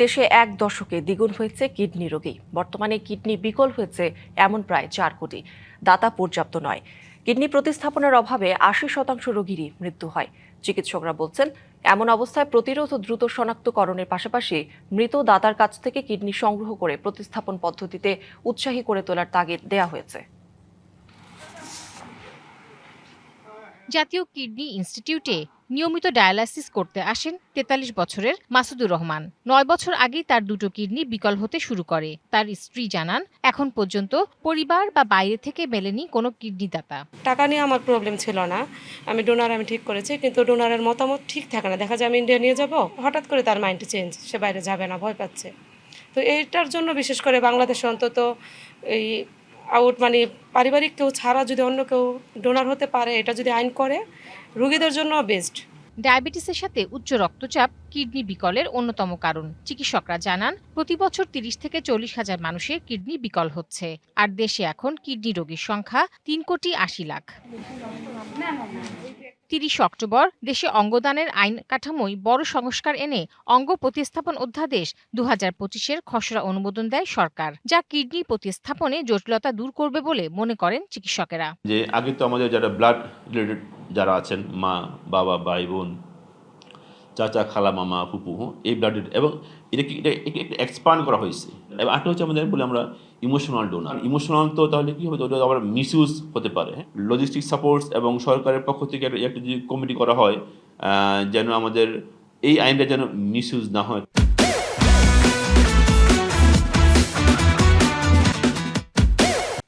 দেশে এক দশকে দ্বিগুণ হয়েছে কিডনি রোগী। বর্তমানে কিডনি বিকল হয়েছে এমন প্রায় 4 কোটি। দাতা পর্যাপ্ত নয়। কিডনি প্রতিস্থাপনের অভাবে 80% রোগীরই মৃত্যু হয়। চিকিৎসকরা বলছেন, এমন অবস্থায় প্রতিরোধ ও দ্রুত শনাক্তকরণের পাশাপাশি মৃত দাতার কাছ থেকে কিডনি সংগ্রহ করে প্রতিস্থাপন পদ্ধতিতে উৎসাহী করে তোলার তাগিদ দেয়া হয়েছে। জাতীয় কিডনি ইনস্টিটিউটে নিয়মিত ডায়ালাইসিস করতে আসেন ৪৩ বছরের মাসুদুর রহমান। ৯ বছর আগেই তার দুটো কিডনি বিকল হতে শুরু করে। তার স্ত্রী জানান, এখন পর্যন্ত পরিবার বা বাইরে থেকে মেলেনি কোনো কিডনি দাতা। টাকা নিয়ে আমার প্রবলেম ছিল না। আমি ঠিক করেছি, কিন্তু ডোনারের মতামত ঠিক থাকে না। দেখা যায় আমি ইন্ডিয়া নিয়ে যাব, হঠাৎ করে তার মাইন্ড চেঞ্জ, সে বাইরে যাবে না, ভয় পাচ্ছে। তো এইটার জন্য বিশেষ করে বাংলাদেশে অন্তত এই পারিবারিক কেউ ছাড়া যদি অন্য কেউ ডোনার হতে পারে, এটা যদি আইন করে রোগীদের জন্য বেস্ট। ডায়াবেটিসের সাথে উচ্চ রক্তচাপ কিডনি বিকলের অন্যতম কারণ। চিকিৎসকরা জানান, প্রতি বছর ৩০ থেকে ৪০ হাজার মানুষের কিডনি বিকল হচ্ছে। আর দেশে এখন কিডনি রোগীর সংখ্যা ৩,৮০,০০,০০০। ৩০ অক্টোবর দেশে অঙ্গদানের আইন কাঠামোয় বড় সংস্কার এনে অঙ্গ প্রতিস্থাপন অধ্যাদেশ ২০২৫-এর খসড়া অনুমোদন দেয় সরকার, যা কিডনি প্রতিস্থাপনে জটিলতা দূর করবে বলে মনে করেন চিকিৎসকেরা। যে আগে তো আমাদের যারা ব্লাড রিলেটেড যারা আছেন, মা, বাবা, ভাই, বোন, চাচা, খালা, মামা, ফুপু, এই ব্লাড এবং এটা এক্সপান্ড করা হয়েছে। এবং আরেকটা হচ্ছে আমাদের বলে আমরা ইমোশনাল ডোনার। ইমোশনাল তো তাহলে কি হবে, ওটা আবার মিসইউজ হতে পারে। লজিস্টিক সাপোর্টস এবং সরকারের পক্ষ থেকে একটা যদি কমিটি করা হয়, যেন আমাদের এই আইনটা যেন মিসইউজ না হয়।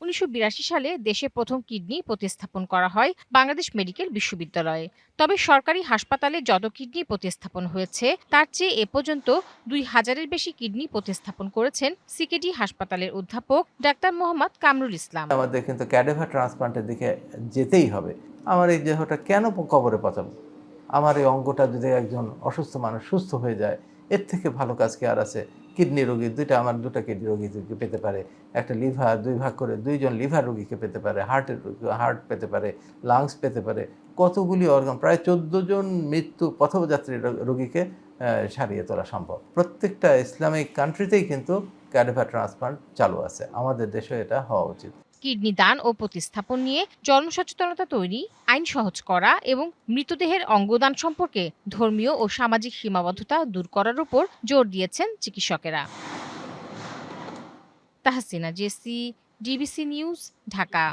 ১৯৮২ সালে দেশে প্রথম কিডনি প্রতিস্থাপন করা হয় বাংলাদেশ মেডিকেল বিশ্ববিদ্যালয়ে। তবে সরকারি হাসপাতালে যত কিডনি প্রতিস্থাপন হয়েছে তার চেয়ে এ পর্যন্ত ২,০০০-এর বেশি কিডনি প্রতিস্থাপন করেছেন সিকেডি হাসপাতালের অধ্যাপক ডাক্তার মোহাম্মদ কামরুল ইসলাম। আমাদের কিন্তু ক্যাডাভার ট্রান্সপ্লান্টের দিকে যেতেই হবে। আমার এই দেহটা কেন কবরে পচাবো? আমার এই অঙ্গটা যদি একজন অসুস্থ মানুষ সুস্থ হয়ে যায়, এর থেকে ভালো কাজ কি আর আছে? কিডনি রোগী আমার দুটো কিডনি রোগীকে পেতে পারে, একটা লিভার 2 ভাগ করে 2 জন লিভার রোগীকে পেতে পারে, হার্ট পেতে পারে, লাংস পেতে পারে, কতগুলি অর্গান, প্রায় 14 জন পথযাত্রী রোগীকে সারিয়ে তোলা সম্ভব। প্রত্যেকটা ইসলামিক কান্ট্রিতেই কিন্তু ক্যাডাভার ট্রান্সপ্লান্ট চালু আছে। আমাদের দেশে এটা হওয়া উচিত। কিডনি দান ও প্রতিস্থাপন নিয়ে জনসচেতনতা তৈরি, আইন সহজ করা এবং মৃতদেহের অঙ্গদান সম্পর্কে ধর্মীয় ও সামাজিক সীমাবদ্ধতা দূর করার উপর জোর দিয়েছেন চিকিৎসকেরা। Tahsina Jessy, DBC news, Dhaka.